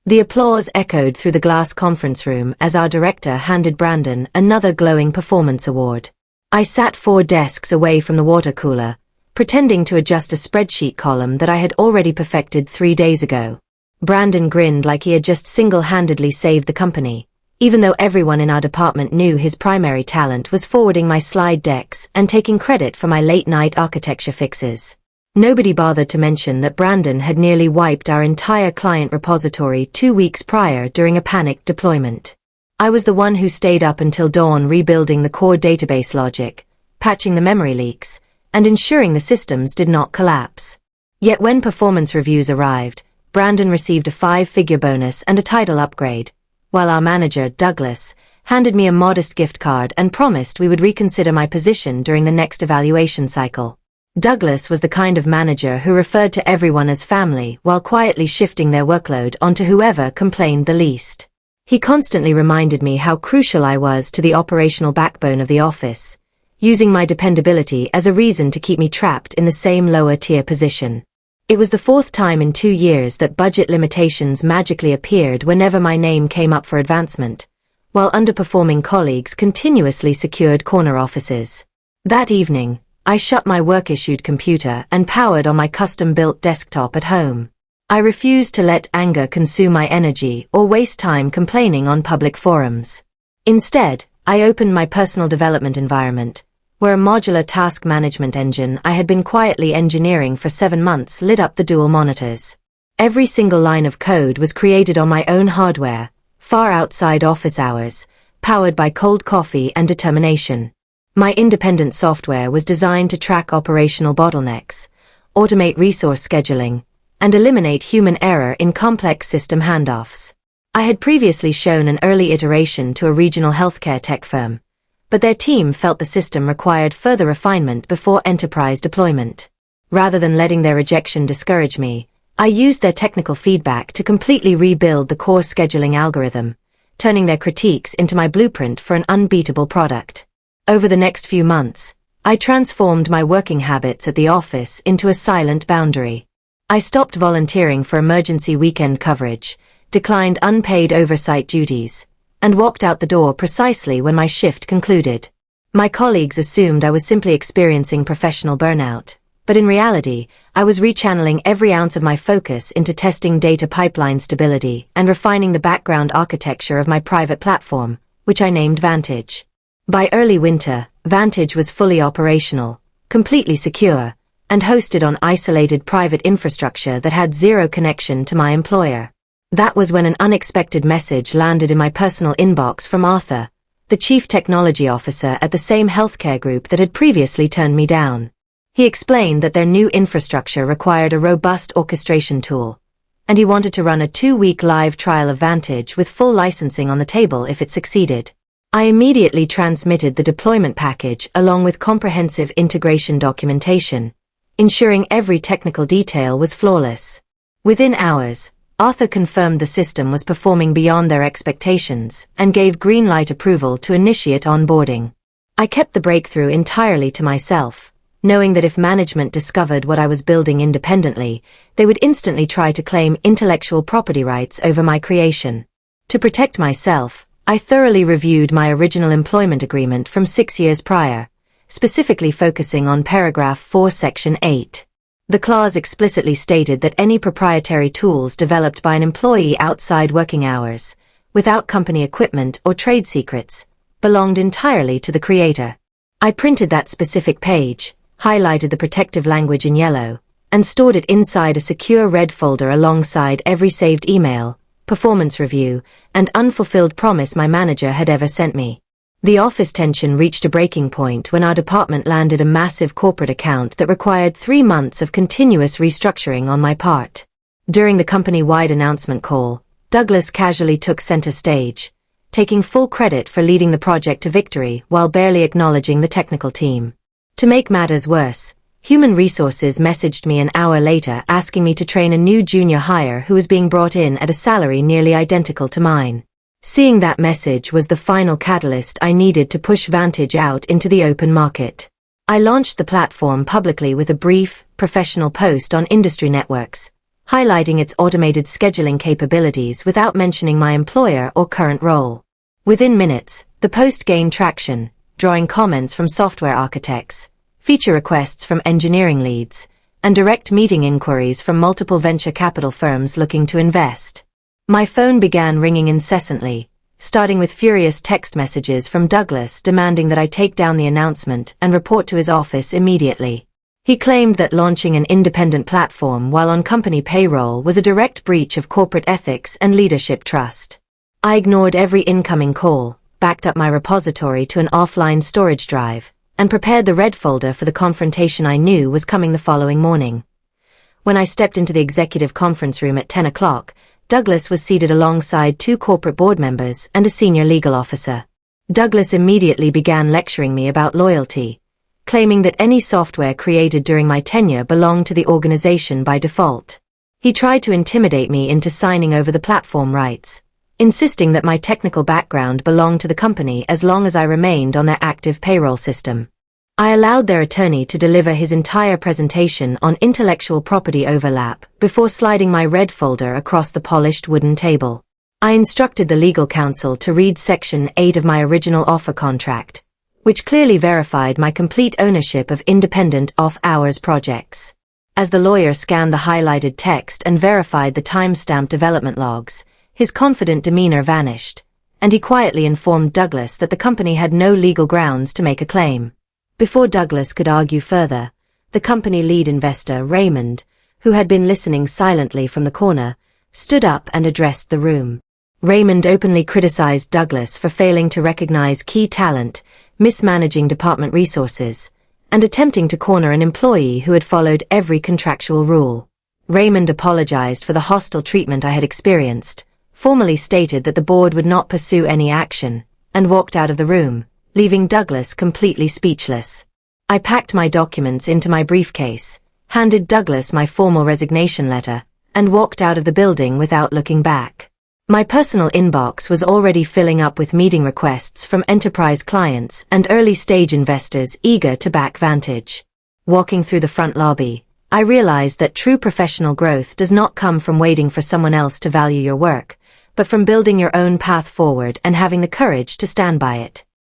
The applause echoed through the glass conference room as our director handed Brandon another glowing performance award. I sat 4 desks away from the water cooler, pretending to adjust a spreadsheet column that I had already perfected 3 days ago. Brandon grinned like he had just single-handedly saved the company, even though everyone in our department knew his primary talent was forwarding my slide decks and taking credit for my late-night architecture fixes. Nobody bothered to mention that Brandon had nearly wiped our entire client repository 2 weeks prior during a panicked deployment. I was the one who stayed up until dawn rebuilding the core database logic, patching the memory leaks, and ensuring the systems did not collapse. Yet when performance reviews arrived, Brandon received a 5-figure bonus and a title upgrade, while our manager, Douglas, handed me a modest gift card and promised we would reconsider my position during the next evaluation cycle. Douglas was the kind of manager who referred to everyone as family while quietly shifting their workload onto whoever complained the least. He constantly reminded me how crucial I was to the operational backbone of the office, using my dependability as a reason to keep me trapped in the same lower-tier position. It was the 4th time in 2 years that budget limitations magically appeared whenever my name came up for advancement, while underperforming colleagues continuously secured corner offices. That evening, I shut my work-issued computer and powered on my custom-built desktop at home. I refused to let anger consume my energy or waste time complaining on public forums. Instead, I opened my personal development environment, where a modular task management engine I had been quietly engineering for 7 months lit up the dual monitors. Every single line of code was created on my own hardware, far outside office hours, powered by cold coffee and determination. My independent software was designed to track operational bottlenecks, automate resource scheduling, and eliminate human error in complex system handoffs. I had previously shown an early iteration to a regional healthcare tech firm, but their team felt the system required further refinement before enterprise deployment. Rather than letting their rejection discourage me, I used their technical feedback to completely rebuild the core scheduling algorithm, turning their critiques into my blueprint for an unbeatable product. Over the next few months, I transformed my working habits at the office into a silent boundary. I stopped volunteering for emergency weekend coverage, declined unpaid oversight duties, and walked out the door precisely when my shift concluded. My colleagues assumed I was simply experiencing professional burnout, but in reality, I was rechanneling every ounce of my focus into testing data pipeline stability and refining the background architecture of my private platform, which I named Vantage. By early winter, Vantage was fully operational, completely secure, and hosted on isolated private infrastructure that had zero connection to my employer. That was when an unexpected message landed in my personal inbox from Arthur, the chief technology officer at the same healthcare group that had previously turned me down. He explained that their new infrastructure required a robust orchestration tool, and he wanted to run a 2-week live trial of Vantage with full licensing on the table if it succeeded. I immediately transmitted the deployment package along with comprehensive integration documentation, ensuring every technical detail was flawless. Within hours, Arthur confirmed the system was performing beyond their expectations and gave green light approval to initiate onboarding. I kept the breakthrough entirely to myself, knowing that if management discovered what I was building independently, they would instantly try to claim intellectual property rights over my creation. To protect myself, I thoroughly reviewed my original employment agreement from 6 years prior, specifically focusing on paragraph 4 section 8. The clause explicitly stated that any proprietary tools developed by an employee outside working hours, without company equipment or trade secrets, belonged entirely to the creator. I printed that specific page, highlighted the protective language in yellow, and stored it inside a secure red folder alongside every saved email, performance review, and unfulfilled promise my manager had ever sent me. The office tension reached a breaking point when our department landed a massive corporate account that required 3 months of continuous restructuring on my part. During the company-wide announcement call, Douglas casually took center stage, taking full credit for leading the project to victory while barely acknowledging the technical team. To make matters worse, Human Resources messaged me an hour later asking me to train a new junior hire who was being brought in at a salary nearly identical to mine. Seeing that message was the final catalyst I needed to push Vantage out into the open market. I launched the platform publicly with a brief, professional post on industry networks, highlighting its automated scheduling capabilities without mentioning my employer or current role. Within minutes, the post gained traction, drawing comments from software architects, feature requests from engineering leads, and direct meeting inquiries from multiple venture capital firms looking to invest. My phone began ringing incessantly, starting with furious text messages from Douglas demanding that I take down the announcement and report to his office immediately. He claimed that launching an independent platform while on company payroll was a direct breach of corporate ethics and leadership trust. I ignored every incoming call, backed up my repository to an offline storage drive, and prepared the red folder for the confrontation I knew was coming the following morning. When I stepped into the executive conference room at 10 o'clock, Douglas was seated alongside 2 corporate board members and a senior legal officer. Douglas immediately began lecturing me about loyalty, claiming that any software created during my tenure belonged to the organization by default. He tried to intimidate me into signing over the platform rights, insisting that my technical background belonged to the company as long as I remained on their active payroll system. I allowed their attorney to deliver his entire presentation on intellectual property overlap before sliding my red folder across the polished wooden table. I instructed the legal counsel to read Section 8 of my original offer contract, which clearly verified my complete ownership of independent off-hours projects. As the lawyer scanned the highlighted text and verified the timestamped development logs, his confident demeanor vanished, and he quietly informed Douglas that the company had no legal grounds to make a claim. Before Douglas could argue further, the company lead investor, Raymond, who had been listening silently from the corner, stood up and addressed the room. Raymond openly criticized Douglas for failing to recognize key talent, mismanaging department resources, and attempting to corner an employee who had followed every contractual rule. Raymond apologized for the hostile treatment I had experienced, formally stated that the board would not pursue any action, and walked out of the room, leaving Douglas completely speechless. I packed my documents into my briefcase, handed Douglas my formal resignation letter, and walked out of the building without looking back. My personal inbox was already filling up with meeting requests from enterprise clients and early-stage investors eager to back Vantage. Walking through the front lobby, I realized that true professional growth does not come from waiting for someone else to value your work, but from building your own path forward and having the courage to stand by it.